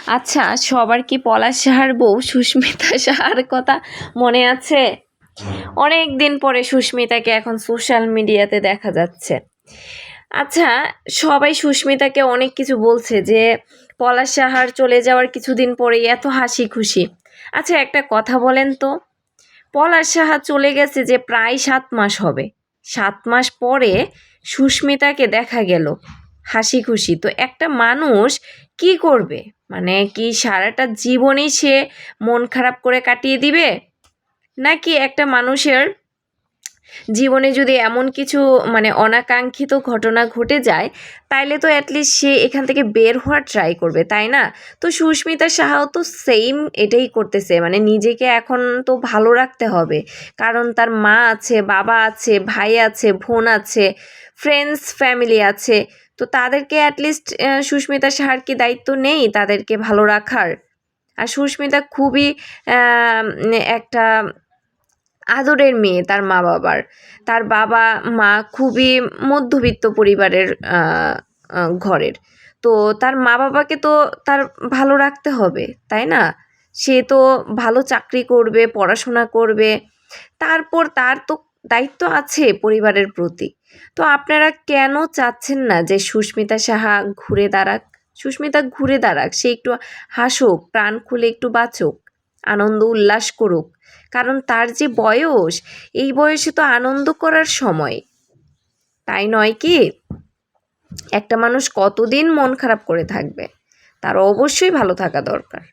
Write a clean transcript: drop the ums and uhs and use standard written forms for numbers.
আচ্ছা, সবার কি পলাশ সাহার বউ সুস্মিতা সাহার কথা মনে আছে? অনেক দিন পরে সুস্মিতাকে এখন সোশ্যাল মিডিয়াতে দেখা যাচ্ছে। আচ্ছা, সবাই সুস্মিতাকে অনেক কিছু বলছে যে পলাশ সাহার চলে যাওয়ার কিছুদিন পরেই এত হাসি খুশি। আচ্ছা, একটা কথা বলেন তো, পলাশ সাহা চলে গেছে যে প্রায় 7 মাস হবে। 7 মাস পরে সুস্মিতাকে দেখা গেল হাসি খুশি। তো একটা মানুষ কি করবে? মানে কি সারাটা জীবনই সে মন খারাপ করে কাটিয়ে দিবে? নাকি একটা মানুষের জীবনে যদি এমন কিছু মানে অনাকাঙ্ক্ষিত ঘটনা ঘটে যায়, তাইলে তো অ্যাটলিস্ট সে এখান থেকে বের হওয়ার ট্রাই করবে, তাই না? তো সুস্মিতা সাহাও তো সেম এটাই করতেছে, মানে নিজেকে এখন তো ভালো রাখতে হবে, কারণ তার মা আছে, বাবা আছে, ভাই আছে, বোন আছে, ফ্রেন্ডস ফ্যামিলি আছে। তো তাদেরকে অ্যাটলিস্ট সুস্মিতা সাহার কি দায়িত্ব নেই তাদেরকে ভালো রাখার? আর সুস্মিতা খুবই একটা আদরের মেয়ে তার মা বাবার। তার বাবা মা খুবই মধ্যবিত্ত পরিবারের ঘরের। তো তার মা বাবাকে তো তার ভালো রাখতে হবে, তাই না? সে তো ভালো চাকরি করবে, পড়াশোনা করবে, তারপর তার তো দায়িত্ব আছে পরিবারের প্রতি। তো আপনারা কেন চাচ্ছেন না যে সুস্মিতা সাহা ঘুরে দাঁড়াক? সুস্মিতা ঘুরে দাঁড়াক, সে একটু হাসুক, প্রাণ খুলে একটু বাঁচুক, আনন্দ উল্লাস করুক। কারণ তার যে বয়স, এই বয়সে তো আনন্দ করার সময়, তাই নয় কি? একটা মানুষ কতদিন মন খারাপ করে থাকবে? তার অবশ্যই ভালো থাকা দরকার।